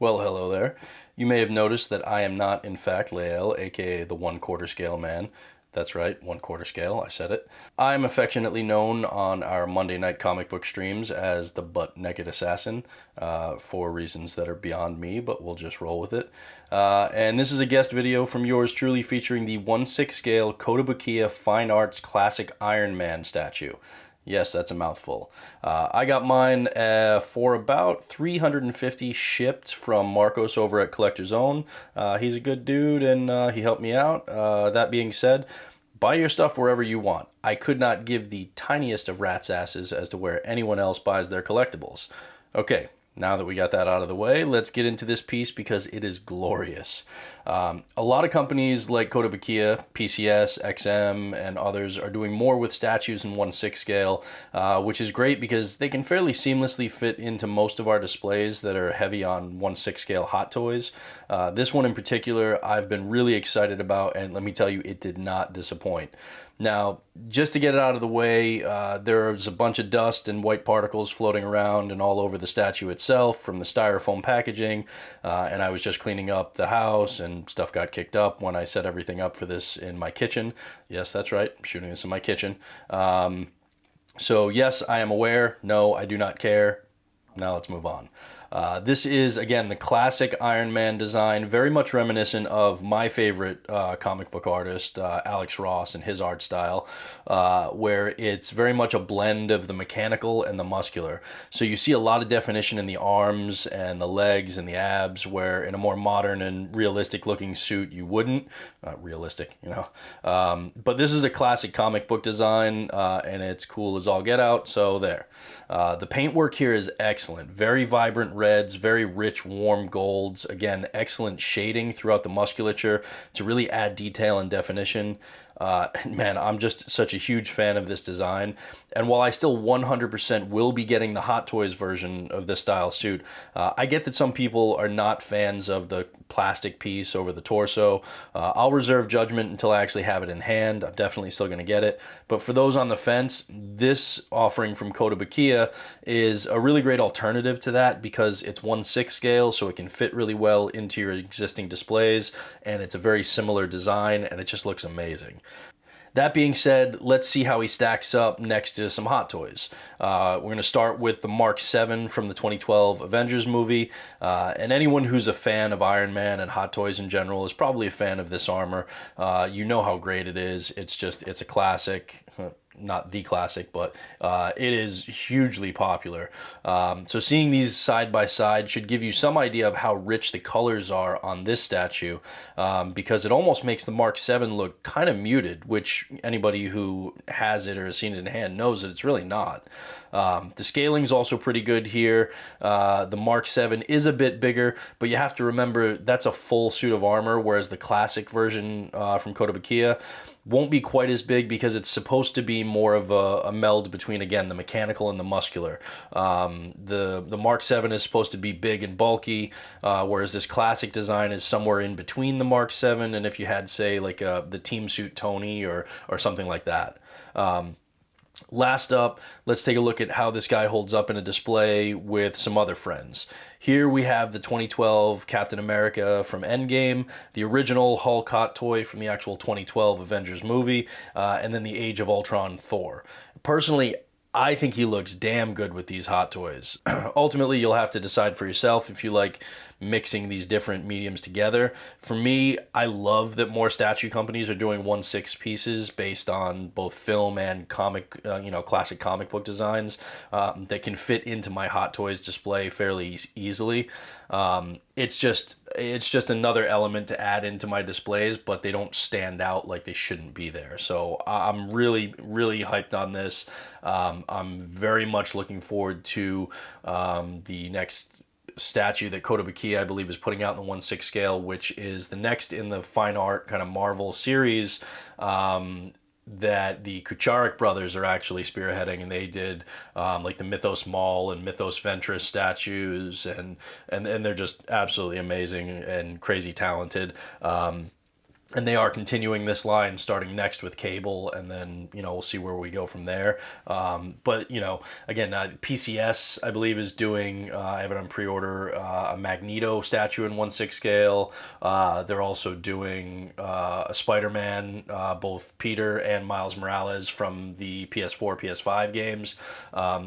Well, hello there. You may have noticed that I am not, in fact, Lael, aka the 1/4 scale man. That's right, 1/4 scale, I said it. I am affectionately known on our Monday night comic book streams as the Butt Naked Assassin, for reasons that are beyond me, but we'll just roll with it. And this is a guest video from yours truly featuring the 1/6 scale Kotobukiya Fine Arts Classic Iron Man statue. Yes, that's a mouthful. I got mine for about 350 shipped from Marcos over at Collector's Own. He's a good dude and he helped me out. That being said, buy your stuff wherever you want. I could not give the tiniest of rat's asses as to where anyone else buys their collectibles. Okay, now that we got that out of the way, let's get into this piece because it is glorious. A lot of companies like Kotobukiya, PCS, XM, and others are doing more with statues in 1/6 scale, which is great because they can fairly seamlessly fit into most of our displays that are heavy on 1/6 scale hot toys. This one in particular, I've been really excited about, and let me tell you, it did not disappoint. Now, just to get it out of the way, there's a bunch of dust and white particles floating around and all over the statue itself from the styrofoam packaging, and I was just cleaning up the house and stuff got kicked up when I set everything up for this in my kitchen. Yes, that's right, I'm shooting this in my kitchen. So yes, I am aware. No, I do not care. Now let's move on. This is, again, the classic Iron Man design, very much reminiscent of my favorite comic book artist, Alex Ross, and his art style, where it's very much a blend of the mechanical and the muscular. So you see a lot of definition in the arms and the legs and the abs, where in a more modern and realistic looking suit you wouldn't. Realistic, you know. But this is a classic comic book design, and it's cool as all get out, so there. The paintwork here is excellent. Very vibrant reds, very rich, warm golds. Again, excellent shading throughout the musculature to really add detail and definition. Man, I'm just such a huge fan of this design. And while I still 100% will be getting the Hot Toys version of this style suit, I get that some people are not fans of the plastic piece over the torso. I'll reserve judgment until I actually have it in hand. I'm definitely still going to get it. But for those on the fence, this offering from Kotobukiya is a really great alternative to that because it's 1/6 scale, so it can fit really well into your existing displays, and it's a very similar design, and it just looks amazing. That being said, let's see how he stacks up next to some Hot Toys. We're going to start with the Mark 7 from the 2012 Avengers movie, and anyone who's a fan of Iron Man and Hot Toys in general is probably a fan of this armor. You know how great it is. It's a classic. Not the classic, but it is hugely popular. So seeing these side by side should give you some idea of how rich the colors are on this statue, because it almost makes the Mark 7 look kind of muted, which anybody who has it or has seen it in hand knows that it's really not. The scaling is also pretty good here. The Mark 7 is a bit bigger, but you have to remember that's a full suit of armor, whereas the classic version from Kotobukiya won't be quite as big because it's supposed to be more of a meld between, again, the mechanical and the muscular. The Mark 7 is supposed to be big and bulky, whereas this classic design is somewhere in between the Mark 7 and if you had, say, like the Team Suit Tony or something like that. Last up, let's take a look at how this guy holds up in a display with some other friends. Here we have the 2012 Captain America from Endgame, the original Hulk hot toy from the actual 2012 Avengers movie, and then the Age of Ultron Thor. Personally, I think he looks damn good with these hot toys. Ultimately, you'll have to decide for yourself if you like mixing these different mediums together. For me, I love that more statue companies are doing 1/6 pieces based on both film and comic, classic comic book designs that can fit into my Hot Toys display fairly easily. It's just another element to add into my displays, but they don't stand out like they shouldn't be there. So I'm really, really hyped on this. I'm very much looking forward to the next statue that Kotobukiya, I believe, is putting out in the 1/6 scale, which is the next in the fine art kind of Marvel series that the Kucharik brothers are actually spearheading, and they did like the Mythos Mall and Mythos Ventress statues, and they're just absolutely amazing and crazy talented. and they are continuing this line starting next with Cable, and then we'll see where we go from there. But again, PCS I believe is doing. I have it on pre-order. A Magneto statue in 1/6 scale. They're also doing a Spider-Man, both Peter and Miles Morales from the PS4, PS5 games.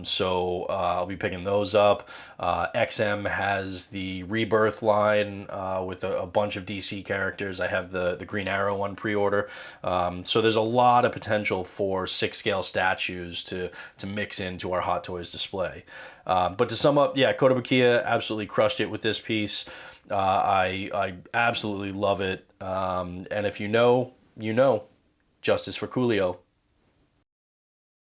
So I'll be picking those up. XM has the Rebirth line with a bunch of DC characters. I have the Green Arrow on pre-order. So there's a lot of potential for 6 scale statues to mix into our Hot Toys display. But to sum up, yeah, Kotobukiya absolutely crushed it with this piece. I absolutely love it. And if you know, justice for Coolio.